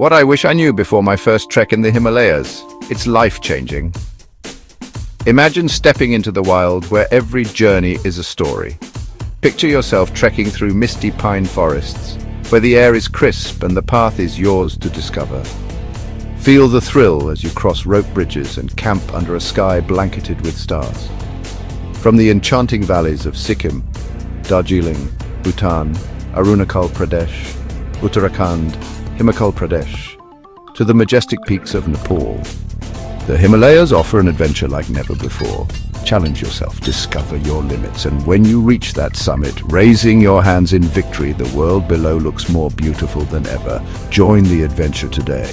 What I wish I knew before my first trek in the Himalayas. It's life-changing. Imagine stepping into the wild where every journey is a story. Picture yourself trekking through misty pine forests, where the air is crisp and the path is yours to discover. Feel the thrill as you cross rope bridges and camp under a sky blanketed with stars. From the enchanting valleys of Sikkim, Darjeeling, Bhutan, Arunachal Pradesh, Uttarakhand, Himachal Pradesh, to the majestic peaks of Nepal, the Himalayas offer an adventure like never before. Challenge yourself, discover your limits, and when you reach that summit, raising your hands in victory, the world below looks more beautiful than ever. Join the adventure today.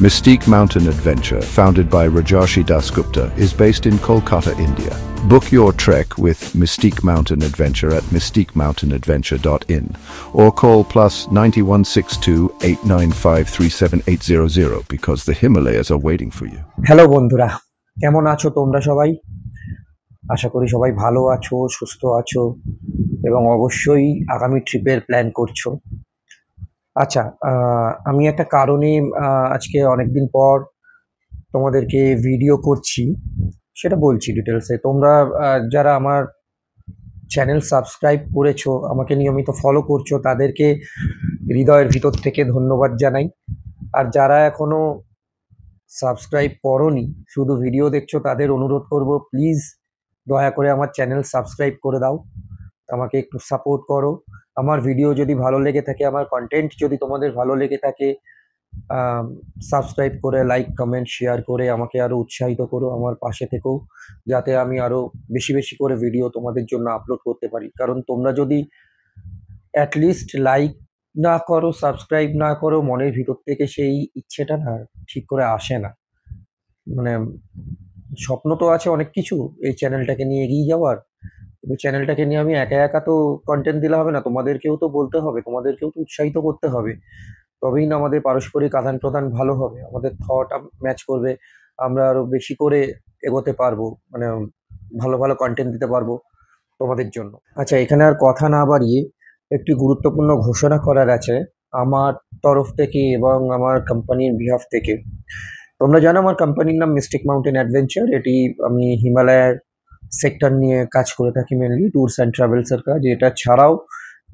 Mystique Mountain Adventure, founded by Rajarshi Dasgupta, is based in Kolkata, India. Book your trek with Mystique Mountain Adventure at mystiquemountainadventure.in or call +9162 895 37800 because the Himalayas are waiting for you. Hello বন্ধুরা, কেমন আছো তোমরা সবাই? আশা করি সবাই ভালো আছো, সুস্থ আছো এবং অবশ্যই আগামী ট্রিপের প্ল্যান করছো। আচ্ছা, আমি একটা কারণে আজকে অনেকদিন পর তোমাদেরকে ভিডিও করছি, সেটা বলছি ডিটেলসে। তোমরা যারা আমার চ্যানেল সাবস্ক্রাইব করেছো, আমাকে নিয়মিত ফলো করছো, তাদেরকে হৃদয়ের ভিতর থেকে ধন্যবাদ জানাই। আর যারা এখনো সাবস্ক্রাইব করোনি, শুধু ভিডিও দেখছো, তাদের অনুরোধ করব, প্লিজ দয়া করে আমার চ্যানেল সাবস্ক্রাইব করে দাও, আমাকে একটু সাপোর্ট করো। আমার ভিডিও যদি ভালো লেগে থাকে, আমার কন্টেন্ট যদি তোমাদের ভালো লেগে থাকে, সাবস্ক্রাইব করে লাইক কমেন্ট শেয়ার করে আমাকে আরও উৎসাহিত করো, আমার পাশে থেকেও, যাতে আমি আরও বেশি বেশি করে ভিডিও তোমাদের জন্য আপলোড করতে পারি। কারণ তোমরা যদি অ্যাটলিস্ট লাইক না করো, সাবস্ক্রাইব না করো, মনের ভিতর থেকে সেই ইচ্ছেটা না ঠিক করে আসে না। মানে স্বপ্ন তো আছে অনেক কিছু এই চ্যানেলটাকে নিয়ে এগিয়ে যাওয়ার, কিন্তু চ্যানেলটাকে নিয়ে আমি একা একা তো কন্টেন্ট দিলে হবে না, তোমাদেরকেও তো বলতে হবে, তোমাদেরকেও তো উৎসাহিত করতে হবে, তবেই না আমাদের পারস্পরিক আদান প্রদান ভালো হবে, আমাদের থট ম্যাচ করবে, আমরা আরও বেশি করে এগোতে পারবো, মানে ভালো ভালো কন্টেন্ট দিতে পারবো তোমাদের জন্য। আচ্ছা, এখানে আর কথা না বাড়িয়ে একটি গুরুত্বপূর্ণ ঘোষণা করার আছে আমার তরফ থেকে এবং আমার কোম্পানির বিহাফ থেকে। তোমরা জানো আমার কোম্পানির নাম মিস্টিক মাউন্টেন অ্যাডভেঞ্চার। এটি আমি হিমালয়ের সেক্টর নিয়ে কাজ করে থাকি, মেনলি ট্যুরস অ্যান্ড ট্রাভেলসের কাজ। এটা ছাড়াও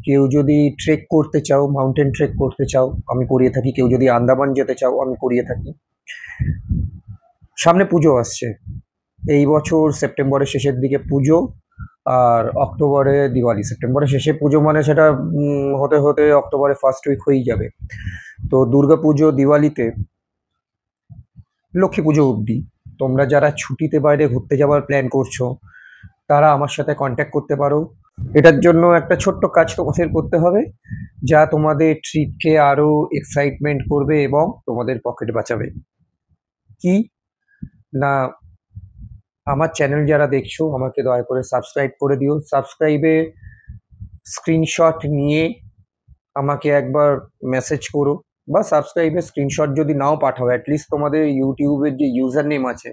কেউ যদি ট্রেক করতে চাও, মাউন্টেন ট্রেক করতে চাও, আমি করিয়ে থাকি। কেউ যদি আন্দামান যেতে চাও, আমি করিয়ে থাকি। সামনে পুজো আসছে, এই বছর সেপ্টেম্বরের শেষের দিকে পুজো, আর অক্টোবরে দিওয়ালি। সেপ্টেম্বরের শেষে পুজো মানে সেটা হতে হতে অক্টোবরে ফার্স্ট উইক হয়েই যাবে। তো দুর্গা পুজো, দিওয়ালিতে, লক্ষ্মী পুজো অবধি তোমরা যারা ছুটিতে বাইরে ঘুরতে যাওয়ার প্ল্যান করছো, তারা আমার সাথে কন্ট্যাক্ট করতে পারো। এটার জন্য একটা ছোট্ট কাজ তোমাদের করতে হবে, যা তোমাদের ট্রিপকে আরও এক্সাইটমেন্ট করবে এবং তোমাদের পকেট বাঁচাবে। কি না, আমার চ্যানেল যারা দেখছো, আমাকে দয়া করে সাবস্ক্রাইব করে দিও। সাবস্ক্রাইবে স্ক্রিনশট নিয়ে আমাকে একবার মেসেজ করো, বা সাবস্ক্রাইবে স্ক্রিনশট যদি নাও পাঠাও, অ্যাটলিস্ট তোমাদের ইউটিউবের যে ইউজার নেম আছে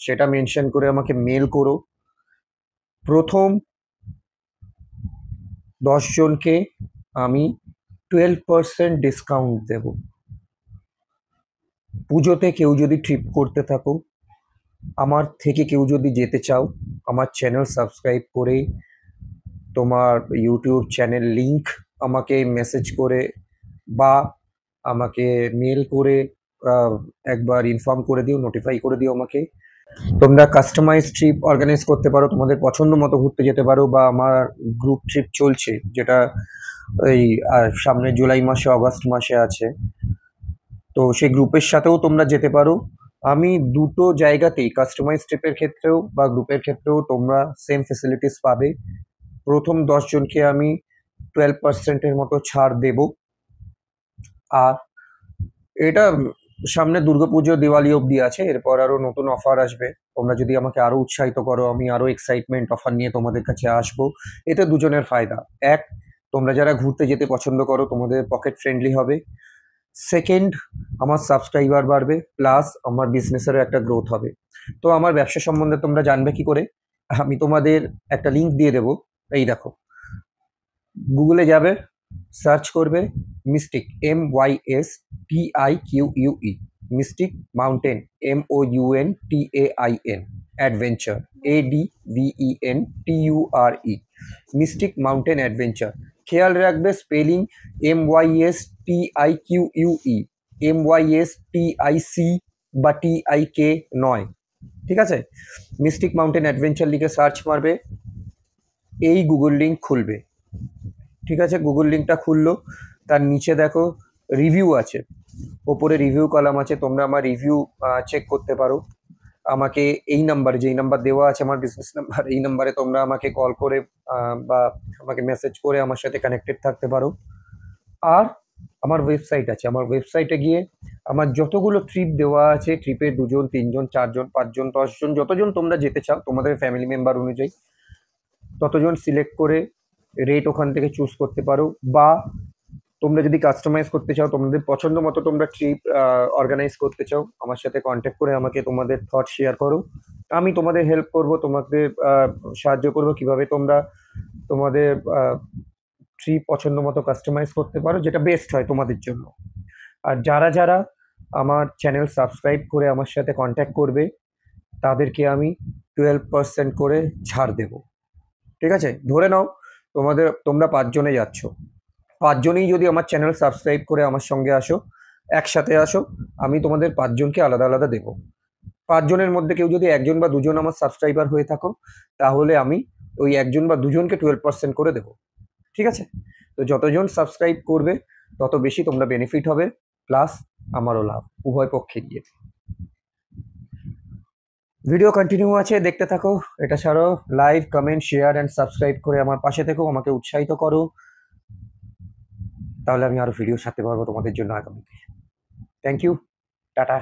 সেটা মেনশন করে আমাকে মেল করো। প্রথম 10 জনকে আমি 12% ডিসকাউন্ট দেব। পুজোতে কেউ যদি ট্রিপ করতে থাকো, আমার থেকে কেউ যদি যেতে চাও, আমার চ্যানেল সাবস্ক্রাইব করে তোমার ইউটিউব চ্যানেল লিংক আমাকে মেসেজ করে বা আমাকে মেল করে একবার ইনফর্ম করে দিও, নোটিফাই করে দিও আমাকে। তোমরা কাস্টমাইজ ট্রিপ অর্গানাইজ করতে পারো, তোমাদের পছন্দ মতো ঘুরতে যেতে পারো, বা আমার গ্রুপ ট্রিপ চলছে, যেটা এই সামনে জুলাই মাসে, অগস্ট মাসে আছে, তো সেই গ্রুপের সাথেও তোমরা যেতে পারো। আমি দুটো জায়গাতেই, কাস্টমাইজ ট্রিপের ক্ষেত্রেও বা গ্রুপের ক্ষেত্রেও, তোমরা সেম ফেসিলিটিস পাবে। প্রথম 10 জনকে আমি 12%-এর মতো ছাড় দেব। আর এটা সামনে দুর্গাপুজো, দিওয়ালি অবধি আছে, এরপর আরও নতুন অফার আসবে। তোমরা যদি আমাকে আরও উৎসাহিত করো, আমি আরও এক্সাইটমেন্ট অফার নিয়ে তোমাদের কাছে আসবো। এতে দুজনের ফায়দা। এক, তোমরা যারা ঘুরতে যেতে পছন্দ করো, তোমাদের পকেট ফ্রেন্ডলি হবে। সেকেন্ড, আমার সাবস্ক্রাইবার বাড়বে, প্লাস আমার বিজনেসেরও একটা গ্রোথ হবে। তো আমার ব্যবসা সম্বন্ধে তোমরা জানবে কি করে? আমি তোমাদের একটা লিঙ্ক দিয়ে দেবো। এই দেখো, গুগলে যাবে, সার্চ করবে mystic MYSTIQUE, mystic mountain MOUNTAIN, adventure ADVENTURE, mystic mountain adventure. খেয়াল রাখবে স্পেলিং MYSTIQUE, MYSTIC বা TIK নয়, ঠিক আছে? মিস্টিক মাউন্টেন অ্যাডভেঞ্চার লিখে সার্চ মারবে, এই গুগল লিঙ্ক খুলবে, ঠিক আছে? গুগল লিঙ্কটা খুললো, তার নিচে দেখো রিভিউ আছে, ওপরে রিভিউ কলাম আছে, তোমরা আমার রিভিউ চেক করতে পারো। আমাকে এই নাম্বার, যেই নাম্বার দেওয়া আছে আমার বিজনেস নাম্বার, এই নাম্বারে তোমরা আমাকে কল করে বা আমাকে মেসেজ করে আমার সাথে কানেক্টেড থাকতে পারো। আর আমার ওয়েবসাইট আছে, আমার ওয়েবসাইটে গিয়ে আমার যতগুলো ট্রিপ দেওয়া আছে, ট্রিপে 2 জন 3 জন 4 জন 5 জন 10 জন যতজন তোমরা যেতে চাও তোমাদের ফ্যামিলি মেম্বার অনুযায়ী ততজন সিলেক্ট করে রেট ওখান থেকে চুজ করতে পারো। বা তোমরা যদি কাস্টমাইজ করতে চাও, তোমাদের পছন্দ মতো তোমরা ট্রিপ অর্গানাইজ করতে চাও, আমার সাথে কন্ট্যাক্ট করে আমাকে তোমাদের থট শেয়ার করো, আমি তোমাদের হেল্প করব, তোমাদের সাহায্য করব কিভাবে তোমরা তোমাদের ট্রিপ পছন্দ মতো কাস্টমাইজ করতে পারো, যেটা বেস্ট হয় তোমাদের জন্য। আর যারা যারা আমার চ্যানেল সাবস্ক্রাইব করে আমার সাথে কন্ট্যাক্ট করবে তাদেরকে আমি 12% করে ছাড় দেব, ঠিক আছে? ধরে নাও তোমরা 5 জনে যাচ্ছ, 5 জনেই যদি আমার চ্যানেল সাবস্ক্রাইব করে আমার সঙ্গে আসো, একসাথে আসো, আমি তোমাদের 5 জনকে আলাদা আলাদা দেবো। 5 জনের মধ্যে কেউ যদি 1 জন বা 2 জন আমার সাবস্ক্রাইবার হয়ে থাকো, তাহলে আমি ওই 1 জন বা 2 জনকে 12% করে দেবো, ঠিক আছে? তো যতজন সাবস্ক্রাইব করবে তত বেশি তোমরা বেনিফিট হবে, প্লাস আমারও লাভ, উভয় পক্ষে গিয়ে। ভিডিও কন্টিনিউ আছে, দেখতে থাকো। এটা ছাড়াও like, comment, share and subscribe করে আমার পাশে থেকো, আমাকে উৎসাহিত করো, তাহলে আমি আরো ভিডিও সাথে পারবো তোমাদের জন্য আগামীতে। Thank you, tata.